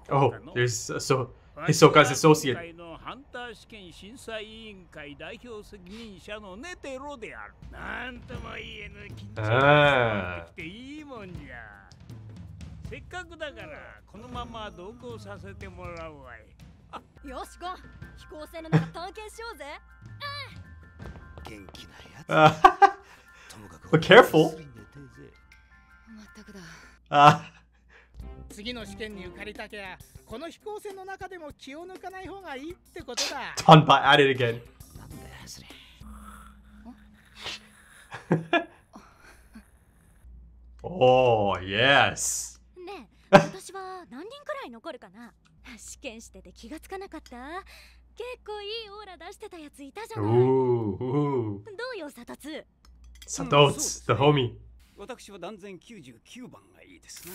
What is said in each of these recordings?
Oh, there's Hisoka's associate. Ah. せっかくだからこのまま同行させてもらうわい。よし、ゴン、飛行船の中探検しようぜ。元気なやつ。But careful. まったくだ。Ah. 次の試験に受かりたきゃ、この飛行船の中でも気を抜かない方がいいってことだ。Done by at it again. なんだよそれ。Oh, yes. ねえ、私は何人くらい残るかな。試験してて気がつかなかった。結構いいオーラ出してたやついたじゃない。どうよ、サタツ。サトツ、the homie。私は断然99番がいいですな。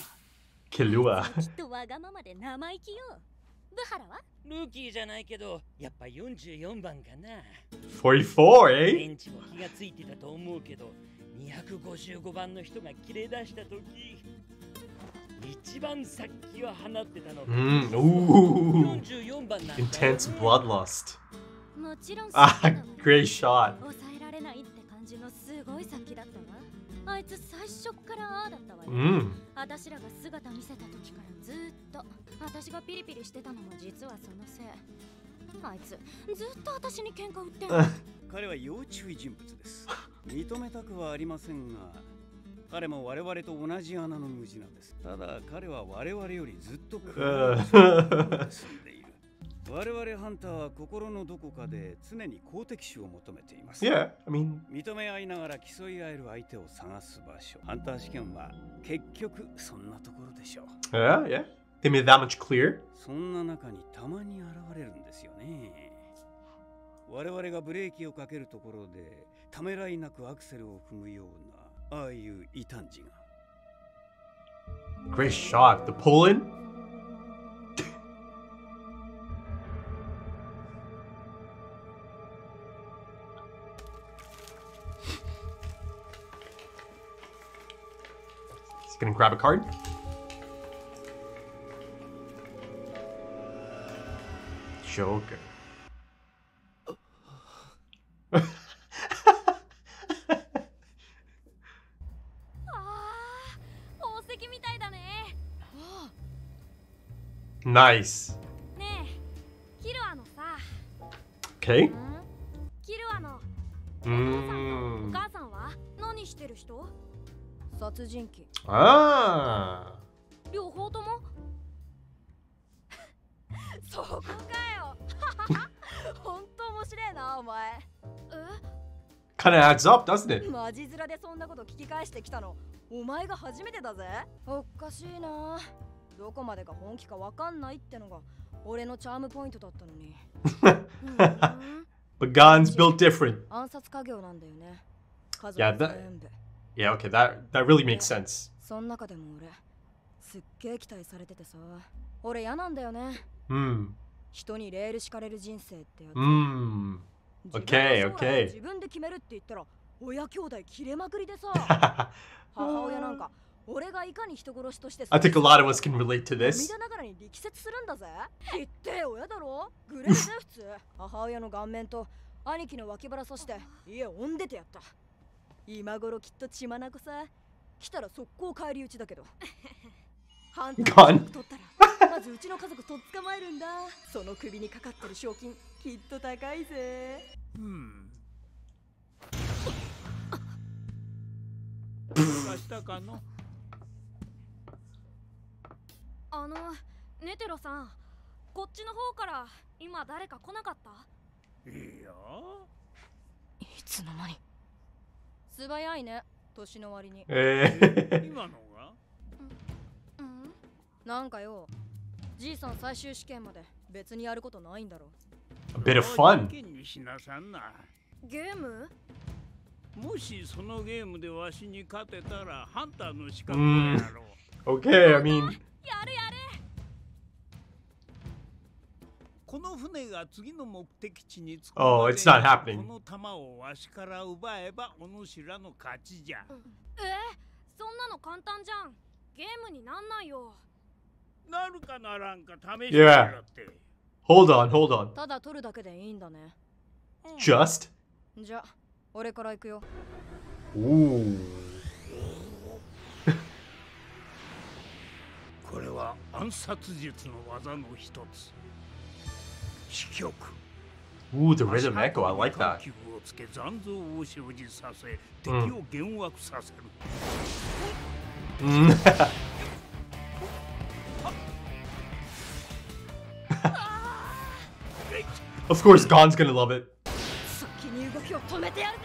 キルア。きっとわがままで生意気よ。ブハラはルーキーじゃないけど、やっぱ44番かな。44, eh? ベンチも気がついてたと思うけど、255番の人が切れ出した時、一番殺気を放ってたの。44番なんだ。Intense bloodlust. もちろん great shot. 抑えられないって感じのすごい殺気だったわ。あいつ最初からああだったわよ。私らが姿見せた時からずっと私がピリピリしてたのも実はそのせい。あいつずっと私に喧嘩売ってんの。彼は要注意人物です。認めたくはありませんが、彼も我々と同じ穴の無地なんです。ただ彼は我々よりずっと住んでいる。我々ハンターは心のどこかで常に公的種を求めています。Yeah, I mean... 認め合いながら競い合える相手を探す場所。ハンター試験は結局そんなところでしょう。Yeah, yeah. They made that much clear. そんな中にたまに現れるんですよね。我々がブレーキをかけるところでためらいなくアクセルを踏むようなああいう異端児が。Great shot. The pull-in. He's gonna grab a card. Joker. Nice. Okay. キルアのお母さんは何してる人？殺人鬼。ああ。両方とも？そこかよ。本当面白いなお前。Kind of adds up, doesn't it? マジ面でそんなこと聞き返してきたのお前が初めてだぜ。おかしいな。どこまでが本気かわかんないってのが俺のチャームポイントだったのに。But guns built different. 暗殺家業なんだよね。Yeah, okay, that really makes sense. そん中でも俺すっげえ期待されててさ、俺嫌なんだよね。人にレール敷かれる人生ってやつ。Okay, okay. 自分で決めるって言ったら親兄弟切れまくりでさ。母親なんか俺がいかに人殺しとして。I think a lot of us can relate to this. 涙ながらに力説するんだぜ。言って親だろ。グレーぜ普通。母親の顔面と兄貴の脇腹刺して家をんでてやった。今頃きっと血眼さ。来たら速攻返り討ちだけど。ハンターの取ったらまずうちの家族とっ捕まえるんだ。その首にかかってる賞金きっと高いぜ。したかな。ネテロさん、こっちの方から今誰か来なかった？いや。いつの間に。素早いね、年の割に。今のが？なんかよ、じいさん最終試験まで別にやることないんだろ。A bit of fun. ゲーム？もしそのゲームでわしに勝てたらハンターの資格をやろう。Okay, I mean. やるやる。この船が次の目的地に着く。Oh, it's not happening. この玉をわしから奪えばお主らの勝ちじゃ。そんなの簡単じゃん。ゲームになんないよ。なるかならんか試してみ Yeah. ろって。Hold on, hold on. ただ取るだけでいいんだね。Just? じゃ、俺から行くよ。Ooh. これは暗殺術の技の一つ。死曲。Ooh, the rhythm echo. I like that. 気をつけ残像を生じさせ、敵を幻惑させる。Of course, Gon's gonna love it. 先に動きを止めてやるぜ。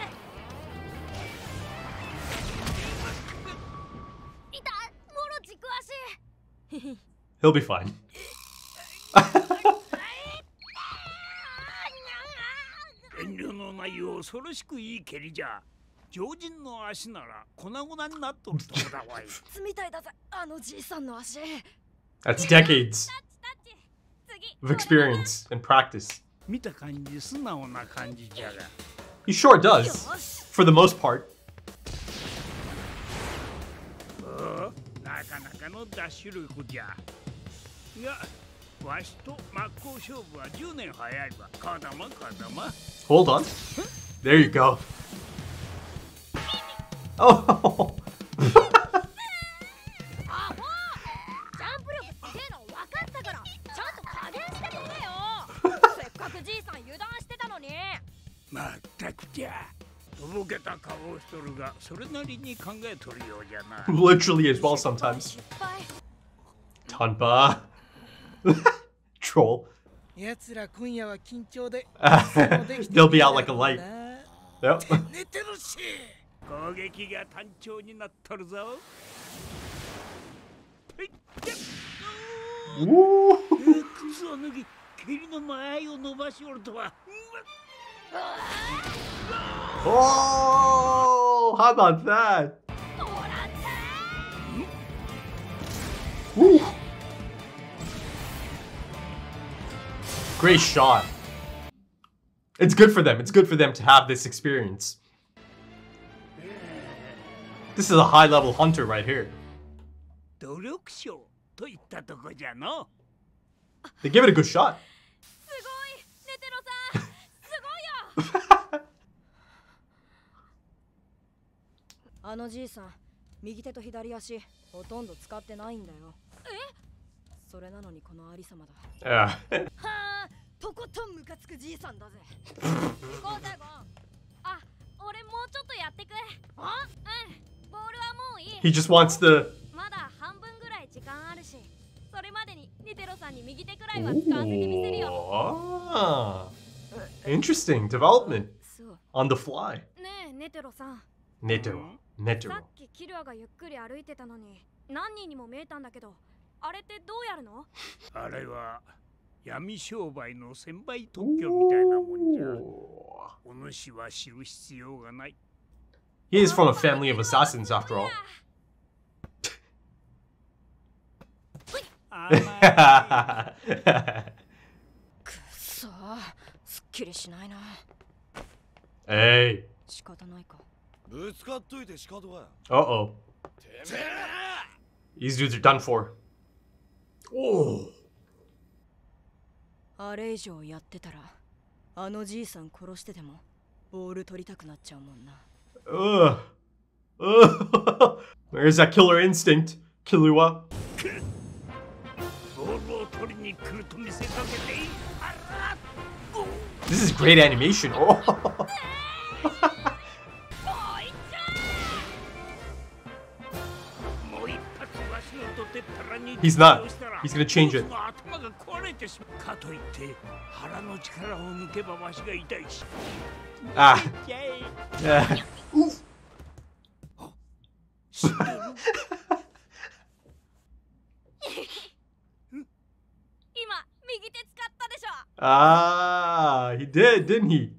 いた、もろ軸足。He'll be fine. 遠慮のない恐ろしくいい蹴りじゃ。常人の足なら粉々になっとるとこだわい。筒みたいだぜ、あのじいさんの足。 That's decades of experience and practice. 見た感じ素直な感じじゃが。 He sure does. For the most part. なかなかのダッシュ力じゃ。いや、わしと真っ向勝負は10年早いわ。かだまかだま。 Hold on. There you go. Oh. アホ！ジャンプ力すげえの分かったから、ちゃんと加減してくれよ。せっかくじいさん油断してたのに。まったくじゃ。とぼけた顔をしとるが、それなりに考えとるようじゃな。Literally as well sometimes. 失敗。 Tanpa. Troll. やつら今夜は緊張で。 They'll be out like a light. Yep. 寝てるし。攻撃が単調になっとるぞ。Woo. 靴を脱ぎ、蹴りの間合いを伸ばしおるとは。 Oh, how about that? Woo. Great shot. It's good for them. It's good for them to have this experience. This is a high-level hunter right here. 努力賞といったとこじゃの。 They give it a good shot. すごい、ネテロさん。すごいよ。あのじいさん、右手と左足ほとんど使ってないんだよ。え？それなのにこのありさまだ。Yeah. はあ、とことんムカつくじいさんだぜ。ゴータゴン。あ、俺もうちょっとやってく。あ？うん。ボールはもういい。 He just wants the... まだ半分ぐらい時間あるし、それまでにネテロさんに右手くらいは使わせてみせるよ。 Ah. Interesting development そう。 on the fly. ねえ、ネテロさん。 Netero. さ Netero. っきキルアがゆっくり歩いてたのに何人にも見えたんだけど、あれってどうやるの？あれは闇商売の専売特許みたいなもんじゃ。 Ooh. お主は知る必要がない。 He is from a family of assassins after all. くっそー、すっきりしないな。 Hey. 仕方ないか。 ぶつかっといて仕方が。 Uh-oh. These dudes are done for. Oh. あれ以上やってたら、あのじいさん殺してでもボール取りたくなっちゃうもんな。 Ugh. Ugh. Where's that killer instinct, Killua? ボールを取りに来ると見せかけていい。あら。 This is great animation. Oh. He's not. He's gonna change it. Ah. Yeah. Oof. 今右手使ったでしょ。 Ah, he did, didn't he?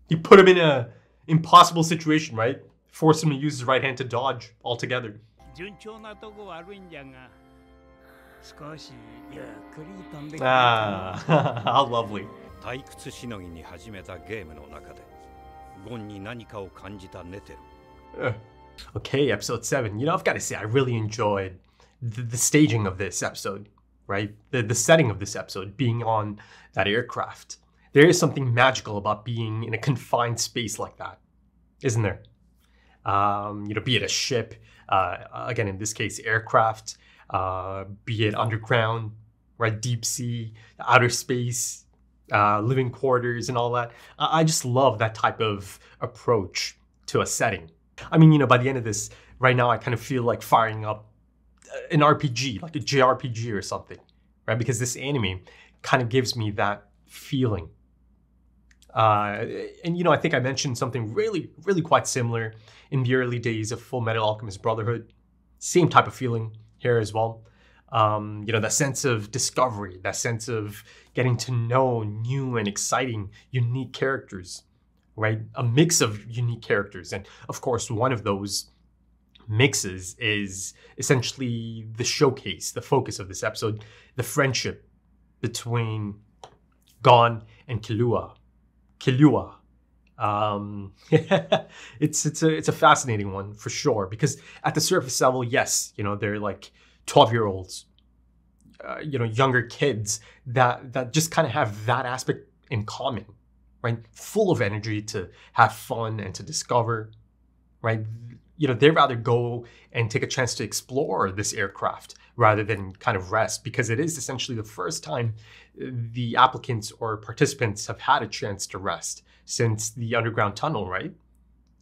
He put him in a impossible situation, right? Forced him to use his right hand to dodge altogether. 順調なとこ悪いんじゃが、少しゆっくり飛んでくれて Ah, how lovely. 退屈しのぎに始めたゲームの中でゴンに何かを感じたネテロ。 Okay, episode 7. You know, I've got to say, I really enjoyed the staging of this episode, right? The setting of this episode, being on that aircraft. There is something magical about being in a confined space like that, isn't there? You know, be it a ship, again, in this case, aircraft, be it underground, right? Deep sea, outer space, living quarters and all that. I just love that type of approach to a setting. I mean, you know, by the end of this, right now, I kind of feel like firing up an RPG, like a JRPG or something, right? Because this anime kind of gives me that feeling. And, you know, I think I mentioned something really, really quite similar in the early days of Full Metal Alchemist Brotherhood. Same type of feeling here as well. You know, that sense of discovery, that sense of getting to know new and exciting, unique characters, right? A mix of unique characters. And of course, one of those mixes is essentially the showcase, the focus of this episode, the friendship between Gon and Killua. It's a fascinating one for sure, because at the surface level, yes, you know, they're like 12-year-olds, you know, younger kids that just kind of have that aspect in common, right? Full of energy to have fun and to discover, right? You know, they'd rather go and take a chance to explore this aircraft rather than kind of rest, because it is essentially the first time the applicants or participants have had a chance to rest since the underground tunnel, right?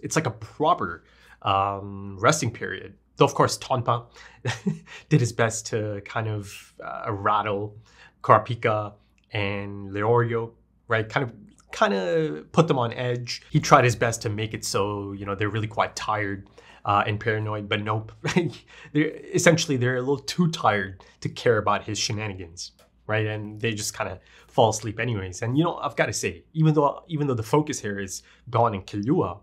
It's like a proper resting period. Though, of course, Tonpa did his best to kind of rattle Kurapika and Leorio, right? Kind of put them on edge. He tried his best to make it so, you know, they're really quite tired and paranoid, but nope. They're a little too tired to care about his shenanigans, right? And they just kind of fall asleep anyways. And, you know, I've got to say, even though the focus here is Gon and Killua,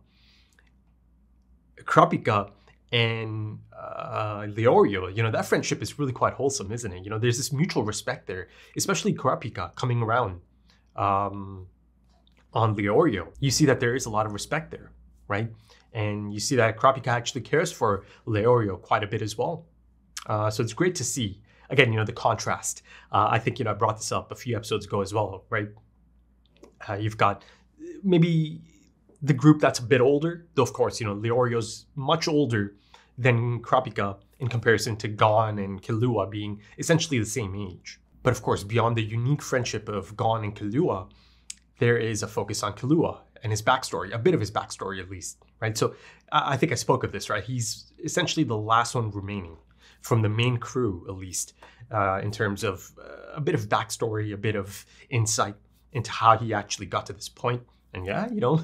Kurapika and Leorio, you know, that friendship is really quite wholesome, isn't it? You know, there's this mutual respect there, especially Kurapika coming around on Leorio. You see that there is a lot of respect there, right? And you see that Kurapika actually cares for Leorio quite a bit as well. So it's great to see. Again, you know, the contrast. I think, you know, I brought this up a few episodes ago as well, right? You've got maybe the group that's a bit older, though of course, you know, Leorio's much older than Kurapika in comparison to Gon and Killua being essentially the same age. But of course, beyond the unique friendship of Gon and Killua, there is a focus on Killua and his backstory, a bit of his backstory at least, right? So I think I spoke of this, right? He's essentially the last one remaining from the main crew, at least, in terms of a bit of backstory, a bit of insight into how he actually got to this point. And yeah, you know,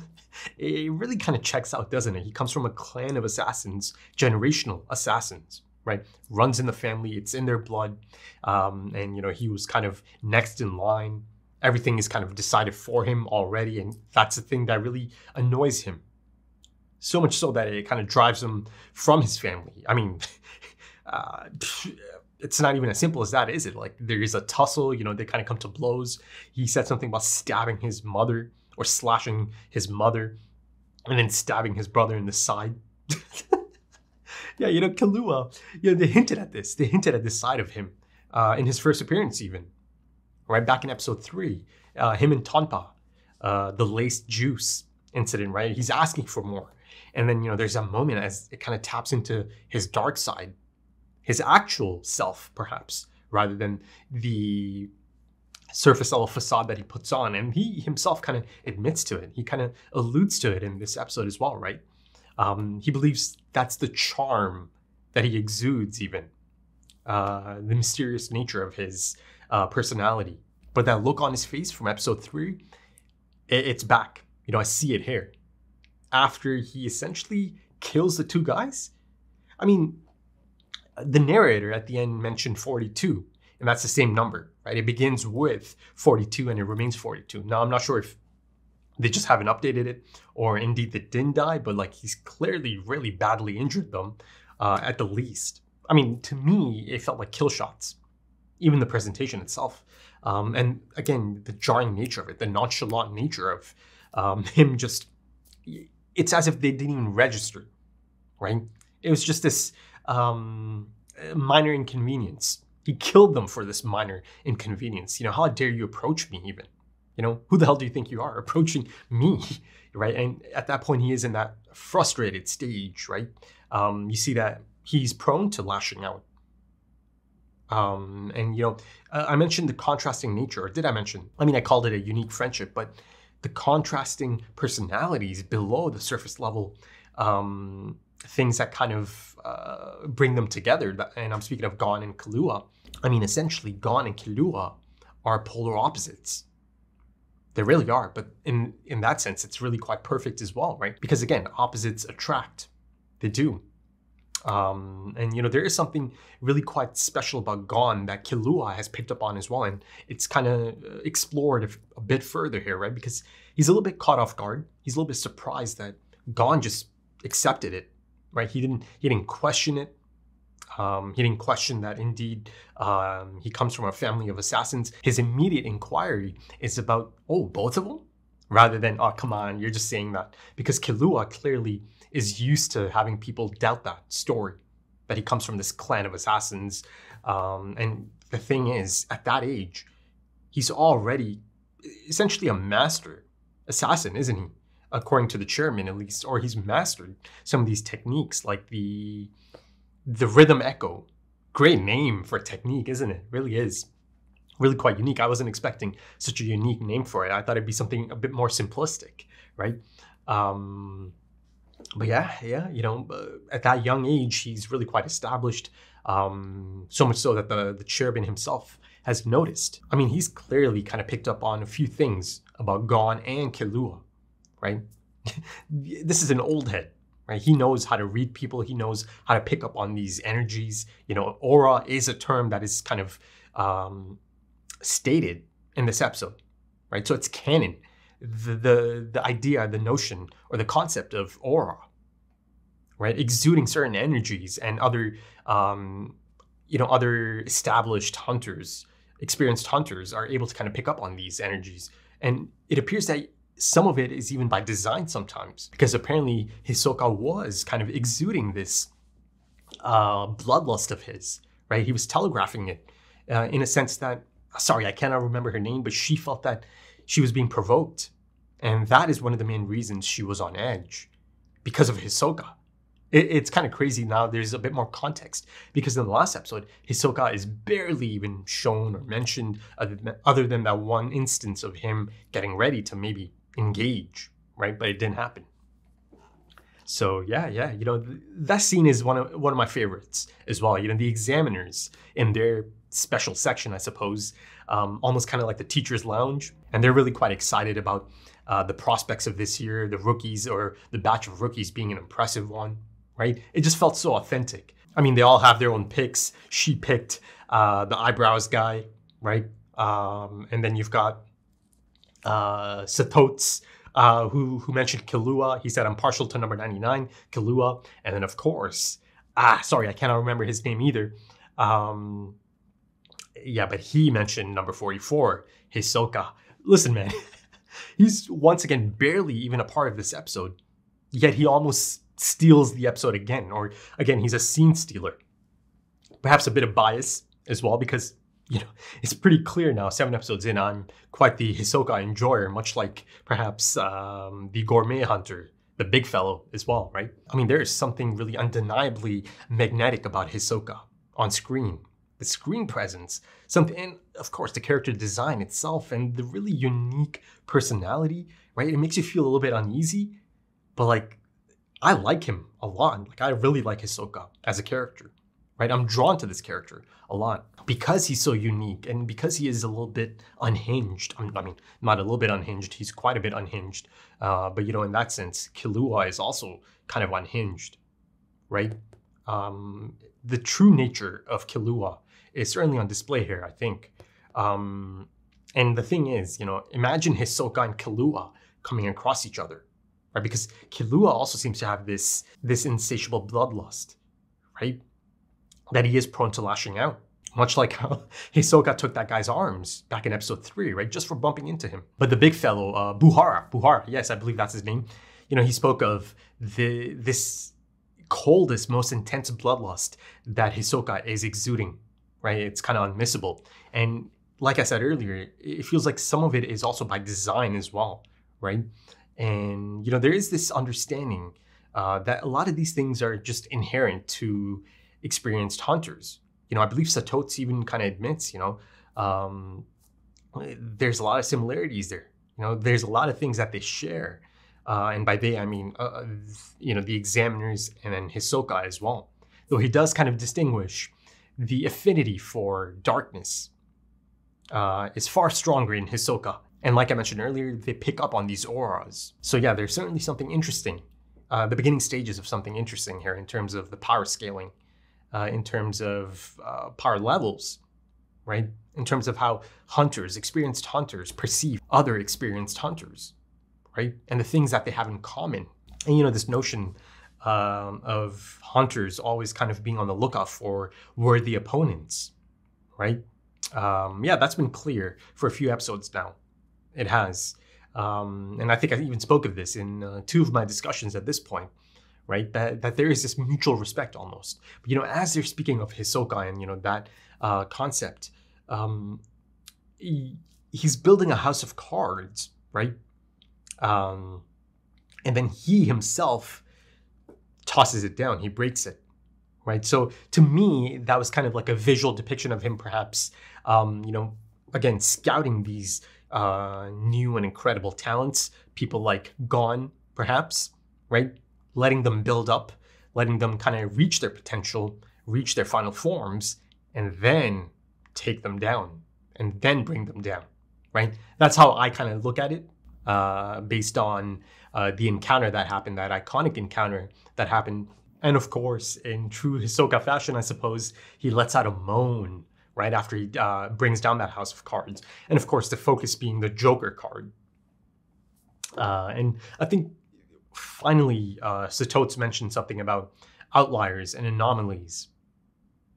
it really kind of checks out, doesn't it? He comes from a clan of assassins, generational assassins, right? Runs in the family, it's in their blood. And, you know, he was kind of next in line. Everything is kind of decided for him already. And that's the thing that really annoys him. So much so that it kind of drives him from his family. I mean, it's not even as simple as that, is it? Like, there is a tussle, you know, they kind of come to blows. He said something about stabbing his mother or slashing his mother and then stabbing his brother in the side. Yeah, you know, Killua, you know, they hinted at this. They hinted at this side of him in his first appearance even. Right, back in episode 3, him and Tonpa, the laced juice incident, right? He's asking for more. And then, you know, there's that moment as it kind of taps into his dark side, his actual self, perhaps, rather than the surface level facade that he puts on. And he himself kind of admits to it. He kind of alludes to it in this episode as well, right? He believes that's the charm that he exudes even, the mysterious nature of his personality. But that look on his face from episode 3, it's back. You know, I see it here. After he essentially kills the two guys. I mean, the narrator at the end mentioned 42, and that's the same number, right? It begins with 42 and it remains 42. Now, I'm not sure if they just haven't updated it or indeed they didn't die, but like he's clearly really badly injured them at the least. I mean, to me, it felt like kill shots. even the presentation itself. And again, the jarring nature of it, the nonchalant nature of him just, it's as if they didn't even register, right? It was just this minor inconvenience. He killed them for this minor inconvenience. How dare you approach me even? Who the hell do you think you are approaching me, right? And at that point, he is in that frustrated stage, right? You see that he's prone to lashing out. I mentioned the contrasting nature, or did I mention? I called it a unique friendship, but the contrasting personalities below the surface level, things that kind of bring them together. And I'm speaking of Gon and Killua. Essentially, Gon and Killua are polar opposites. They really are, but in that sense, it's really quite perfect as well, right? Because again, opposites attract. They do. There is something really quite special about Gon that Killua has picked up on as well, and it's kind of explored a bit further here, right? Because he's a little bit caught off guard. He's a little bit surprised that Gon just accepted it, right? He didn't question it. He didn't question that indeed he comes from a family of assassins. His immediate inquiry is about, both of them? Rather than, come on, you're just saying that. Because Killua clearly is used to having people doubt that story, that he comes from this clan of assassins. And the thing is, at that age, he's already essentially a master assassin, isn't he? According to the chairman, at least. Or he's mastered some of these techniques, like the rhythm echo. Great name for a technique, isn't it? Really is. Really quite unique. I wasn't expecting such a unique name for it. I thought it'd be something a bit more simplistic, right? But yeah, at that young age, he's really quite established. So much so that the chairman himself has noticed. He's clearly kind of picked up on a few things about Gon and Killua, right? This is an old head. Right? He knows how to read people. He knows how to pick up on these energies. Aura is a term that is kind of stated in this episode, right? So it's canon. The idea, the notion, or the concept of aura, right? Exuding certain energies, and other established hunters, experienced hunters, are able to kind of pick up on these energies. And it appears that some of it is even by design sometimes, because apparently Hisoka was kind of exuding this bloodlust of his, right? He was telegraphing it in a sense that, sorry, I cannot remember her name, but she felt that she was being provoked. And that is one of the main reasons she was on edge, because of Hisoka. It's kind of crazy now. There's a bit more context, because in the last episode, Hisoka is barely even shown or mentioned, other than that one instance of him getting ready to maybe engage, right? But it didn't happen. So yeah, that scene is one of my favorites as well. The examiners in their special section, I suppose, almost kind of like the teacher's lounge, and they're really quite excited about the prospects of this year, the rookies, or the batch of rookies being an impressive one, right? It just felt so authentic. They all have their own picks. She picked the eyebrows guy, right? And then you've got Satotes, who mentioned Killua. He said, I'm partial to number 99, Killua. And then, of course, sorry, I cannot remember his name either. But he mentioned number 44, Hisoka. Listen, man, he's once again barely even a part of this episode, yet he almost steals the episode again. Or again, he's a scene stealer. Perhaps a bit of bias as well, because it's pretty clear now, 7 episodes in, I'm quite the Hisoka enjoyer, much like perhaps the gourmet hunter, the big fellow as well, right? There is something really undeniably magnetic about Hisoka on screen. The screen presence, and of course the character design itself, and the really unique personality, right? It makes you feel a little bit uneasy, but I like him a lot. I really like Hisoka as a character, right? I'm drawn to this character a lot because he's so unique, and because he is a little bit unhinged. Not a little bit unhinged, he's quite a bit unhinged. But in that sense, Killua is also kind of unhinged, right? The true nature of Killua is certainly on display here, I think. And the thing is, imagine Hisoka and Killua coming across each other, right? Because Killua also seems to have this insatiable bloodlust, right? That he is prone to lashing out. Much like how Hisoka took that guy's arms back in episode 3, right? Just for bumping into him. But the big fellow, Buhara, yes, I believe that's his name. He spoke of this coldest, most intense bloodlust that Hisoka is exuding, right? It's kind of unmissable. And like I said earlier, it feels like some of it is also by design as well, right? And, there is this understanding that a lot of these things are just inherent to experienced hunters. I believe Satotsu even kind of admits, there's a lot of similarities there. There's a lot of things that they share. And by they, I mean, the examiners and then Hisoka as well. Though he does kind of distinguish the affinity for darkness is far stronger in Hisoka. And like I mentioned earlier, they pick up on these auras. So yeah, there's certainly something interesting. The beginning stages of something interesting here in terms of the power scaling, in terms of power levels, right? In terms of how experienced hunters perceive other experienced hunters, right? And the things that they have in common. And this notion of hunters always kind of being on the lookout for worthy opponents, right? That's been clear for a few episodes now. It has. And I think I even spoke of this in 2 of my discussions at this point, right? That there is this mutual respect almost. But, as they're speaking of Hisoka and, that concept, he's building a house of cards, right? And then he himself tosses it down. He breaks it, right? So to me, that was kind of like a visual depiction of him perhaps, again, scouting these new and incredible talents, people like Gon, perhaps, right? Letting them build up, letting them kind of reach their potential, reach their final forms, and then take them down, and then bring them down, right? That's how I kind of look at it, based on the encounter that happened, that iconic encounter that happened. And of course, in true Hisoka fashion, I suppose, he lets out a moan right after he brings down that house of cards. And of course, the focus being the Joker card. And I think finally, Satotsu mentioned something about outliers and anomalies,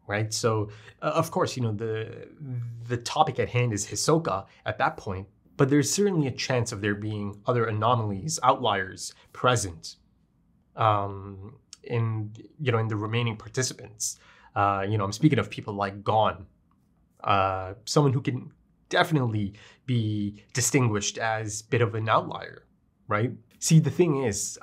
right? So, of course, the topic at hand is Hisoka at that point, but there's certainly a chance of there being other anomalies, outliers present in the remaining participants. I'm speaking of people like Gon, someone who can definitely be distinguished as a bit of an outlier, right? See, the thing is,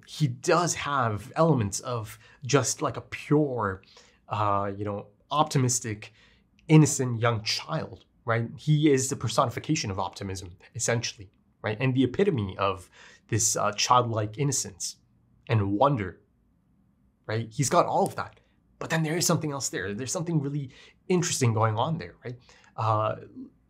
he does have elements of just like a pure, optimistic, innocent young child, right? He is the personification of optimism, essentially, right? And the epitome of this childlike innocence and wonder, right? He's got all of that. But then there is something else there. There's something really interesting going on there, right?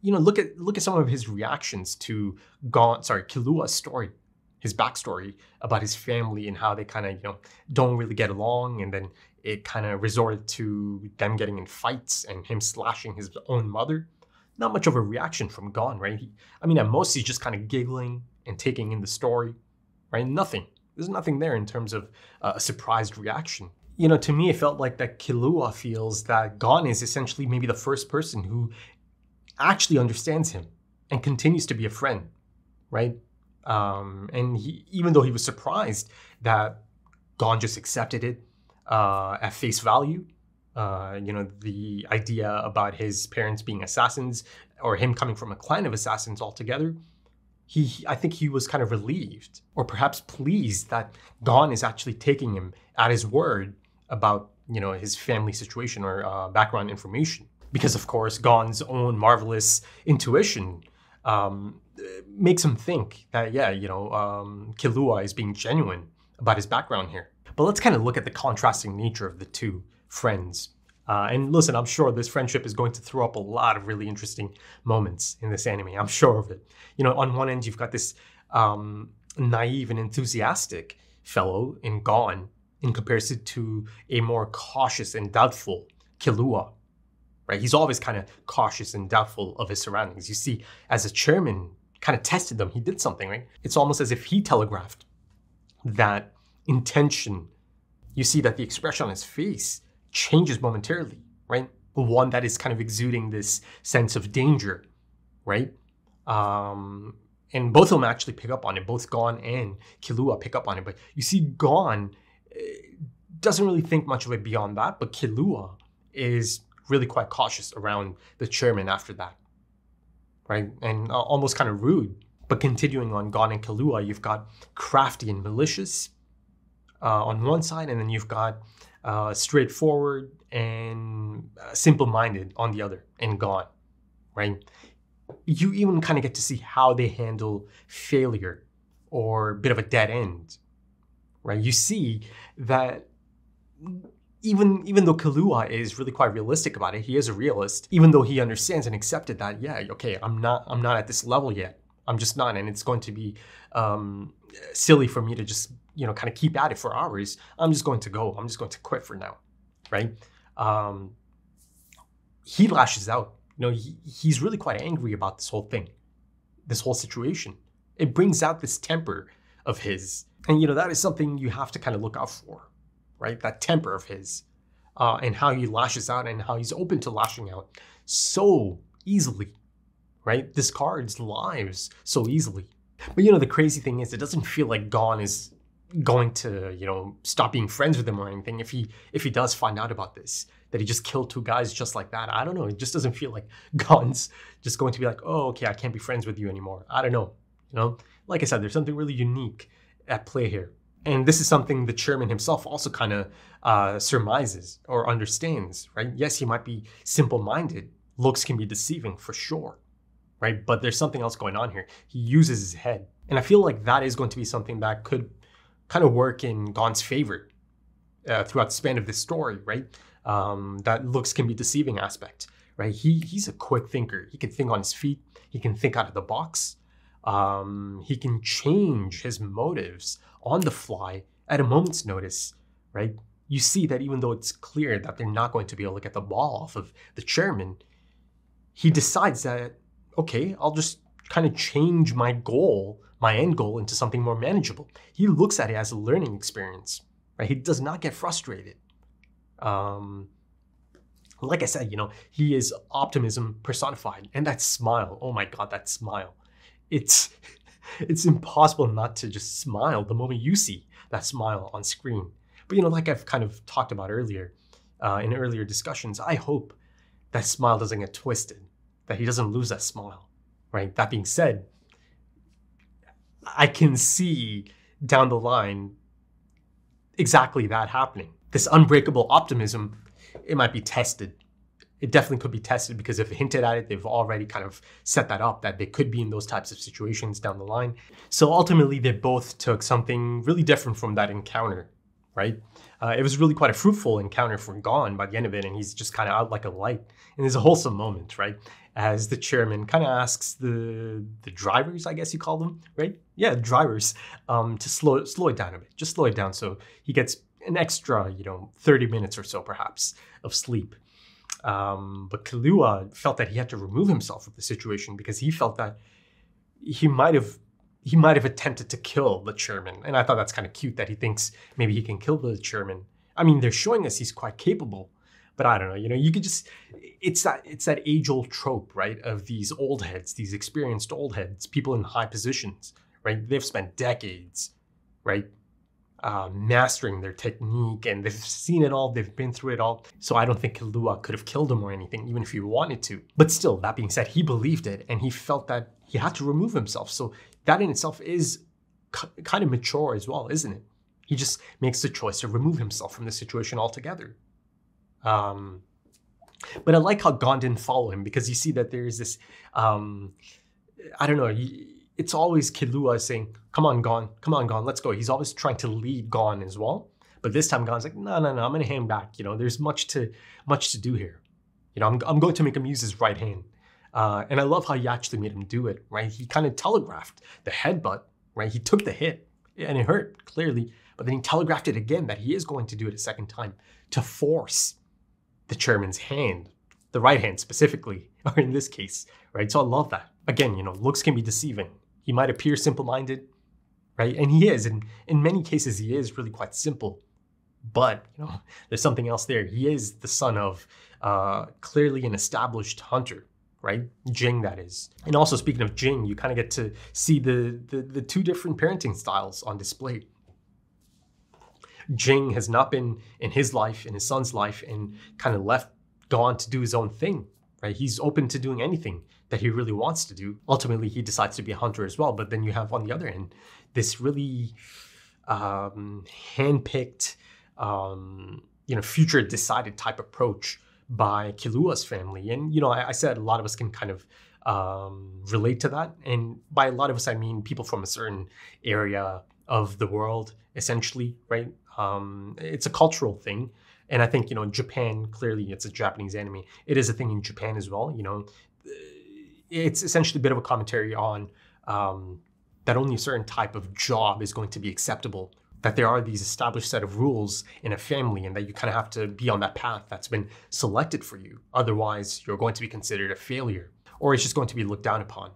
Look at some of his reactions to Killua's story, his backstory about his family and how they kind of, don't really get along. And then it kind of resorted to them getting in fights and him slashing his own mother. Not much of a reaction from Gon, right? At most he's just kind of giggling and taking in the story, right? Nothing. There's nothing there in terms of a surprised reaction. To me, it felt like that Killua feels that Gon is essentially maybe the first person who actually understands him and continues to be a friend, right? And even though he was surprised that Gon just accepted it at face value, the idea about his parents being assassins or him coming from a clan of assassins altogether, I think he was kind of relieved or perhaps pleased that Gon is actually taking him at his word about, his family situation or background information. Because of course, Gon's own marvelous intuition makes him think that, Killua is being genuine about his background here. But let's kind of look at the contrasting nature of the two friends. And listen, I'm sure this friendship is going to throw up a lot of really interesting moments in this anime. I'm sure of it. On one end, you've got this naive and enthusiastic fellow in Gon in comparison to a more cautious and doubtful Killua, right? He's always kind of cautious and doubtful of his surroundings. You see, as a chairman kind of tested them, he did something, right? It's almost as if he telegraphed that intention. You see that the expression on his face changes momentarily, right? one that is kind of exuding this sense of danger, right? And both of them actually pick up on it. Both Gon and Killua pick up on it. But you see Gon doesn't really think much of it beyond that, but Killua is really quite cautious around the chairman after that, right? And almost kind of rude. But continuing on Gon and Killua, you've got crafty and malicious on one side, and then you've got straightforward and simple-minded on the other, and Gon, right? You even kind of get to see how they handle failure or a bit of a dead end, right? You see that even though Killua is really quite realistic about it, he is a realist, even though he understands and accepted that, yeah, okay, I'm not at this level yet. I'm just not, and it's going to be silly for me to just, kind of keep at it for hours. I'm just going to go. I'm just going to quit for now, right? He lashes out. He's really quite angry about this whole thing, this whole situation. It brings out this temper of his. And, that is something you have to kind of look out for, right? That temper of his and how he lashes out and how he's open to lashing out so easily, right? Discards lives so easily. But, the crazy thing is it doesn't feel like Gon is going to, stop being friends with him or anything if he does find out about this, that he just killed 2 guys just like that. I don't know. It just doesn't feel like Gon's just going to be like, oh, okay, I can't be friends with you anymore. I don't know. Like I said, there's something really unique at play here. And this is something the chairman himself also kind of surmises or understands, right? Yes, he might be simple-minded. Looks can be deceiving for sure, right? But there's something else going on here. He uses his head. And I feel like that is going to be something that could kind of work in Gon's favor throughout the span of this story, right? That looks can be deceiving aspect, right? He's a quick thinker. He can think on his feet. He can think out of the box. He can change his motives on the fly at a moment's notice, right? You see that even though it's clear that they're not going to be able to get the ball off of the chairman, he decides that, okay, I'll just kind of change my end goal into something more manageable. He looks at it as a learning experience, right? He does not get frustrated. Like I said, he is optimism personified. And that smile, oh my God, that smile. It's impossible not to just smile the moment you see that smile on screen. But, like I've kind of talked about earlier, in earlier discussions, I hope that smile doesn't get twisted, that he doesn't lose that smile, right? That being said, I can see down the line exactly that happening. This unbreakable optimism, it might be tested. It definitely could be tested because if hinted at it, they've already kind of set that up, that they could be in those types of situations down the line. So ultimately, they both took something really different from that encounter, right? It was really quite a fruitful encounter for Gon by the end of it, and he's just kind of out like a light. And there's a wholesome moment, right? As the chairman kind of asks the drivers, I guess you call them, right? Yeah, drivers, to slow it down a bit. Just slow it down so he gets an extra, 30 minutes or so perhaps of sleep. But Killua felt that he had to remove himself from the situation because he felt that he might have attempted to kill the chairman. And I thought that's kind of cute that he thinks maybe he can kill the chairman. I mean, they're showing us he's quite capable, but I don't know, you could just, it's that age-old trope, right? Of these old heads, these experienced old heads, people in high positions, right? They've spent decades, right? Mastering their technique, and they've seen it all, they've been through it all. So I don't think Killua could have killed him or anything, even if he wanted to. But still, that being said, he believed it, and he felt that he had to remove himself. So that in itself is kind of mature as well, isn't it? He just makes the choice to remove himself from the situation altogether. But I like how Gon didn't follow him, because you see that there's this, I don't know, it's always Killua saying, come on, Gon, let's go. He's always trying to lead Gon as well. But this time Gon's like, no, I'm going to hang back. There's much to do here. I'm going to make him use his right hand. And I love how he actually made him do it, right? He kind of telegraphed the headbutt, right? He took the hit and it hurt clearly, but then he telegraphed it again that he is going to do it a second time to force the chairman's hand, the right hand specifically, or in this case, right? So I love that. Again, looks can be deceiving. He might appear simple-minded, right? And he is, and in many cases, he is really quite simple. But, there's something else there. He is the son of clearly an established hunter, right? Jing, that is. And also, speaking of Jing, you kind of get to see the two different parenting styles on display. Jing has not been in his life, in his son's life, and kind of gone to do his own thing, right? He's open to doing anything that he really wants to do. Ultimately, he decides to be a hunter as well. But then you have, on the other end, this really handpicked, future decided type approach by Killua's family. And, I said a lot of us can kind of relate to that. And by a lot of us, I mean people from a certain area of the world, essentially, right? It's a cultural thing. And I think, in Japan, clearly it's a Japanese anime. It is a thing in Japan as well. It's essentially a bit of a commentary on that only a certain type of job is going to be acceptable, that there are these established set of rules in a family and that you kind of have to be on that path that's been selected for you. Otherwise, you're going to be considered a failure, or it's just going to be looked down upon,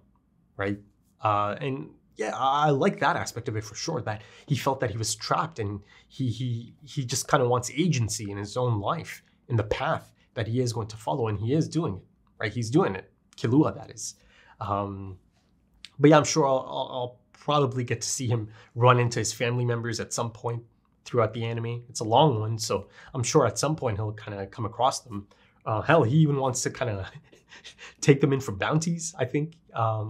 right? And yeah, I like that aspect of it for sure, that he felt that he was trapped and he just kind of wants agency in his own life, in the path that he is going to follow, and he is doing it, right? He's doing it. Killua, that is. But yeah, I'm sure I'll probably get to see him run into his family members at some point throughout the anime. It's a long one, so I'm sure at some point he'll kind of come across them. Hell, he even wants to kind of take them in for bounties, I think. But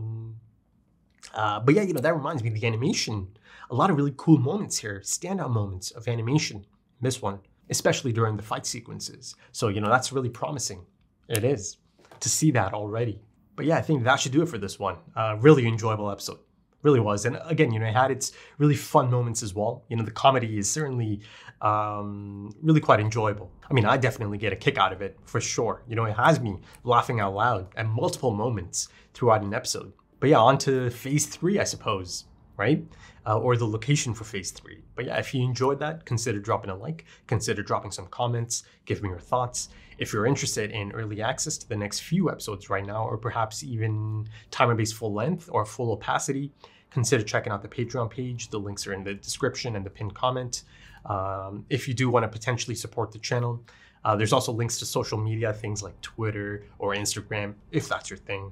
yeah, that reminds me of the animation. A lot of really cool moments here, standout moments of animation in this one, especially during the fight sequences. So, that's really promising. It is, to see that already. But yeah, I think that should do it for this one. Really enjoyable episode. Really was. And again, it had its really fun moments as well. The comedy is certainly really quite enjoyable. I mean, I definitely get a kick out of it, for sure. It has me laughing out loud at multiple moments throughout an episode. But yeah, on to phase 3, I suppose, right? Or the location for phase 3. But yeah, if you enjoyed that, consider dropping a like, consider dropping some comments, give me your thoughts. If you're interested in early access to the next few episodes right now, or perhaps even timer-based full length or full opacity, consider checking out the Patreon page. The links are in the description and the pinned comment. If you do want to potentially support the channel, there's also links to social media, things like Twitter or Instagram, if that's your thing.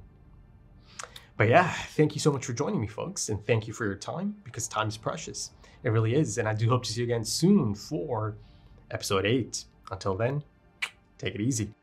But yeah, thank you so much for joining me, folks, and thank you for your time, because time is precious. It really is, and I do hope to see you again soon for episode 8. Until then, take it easy.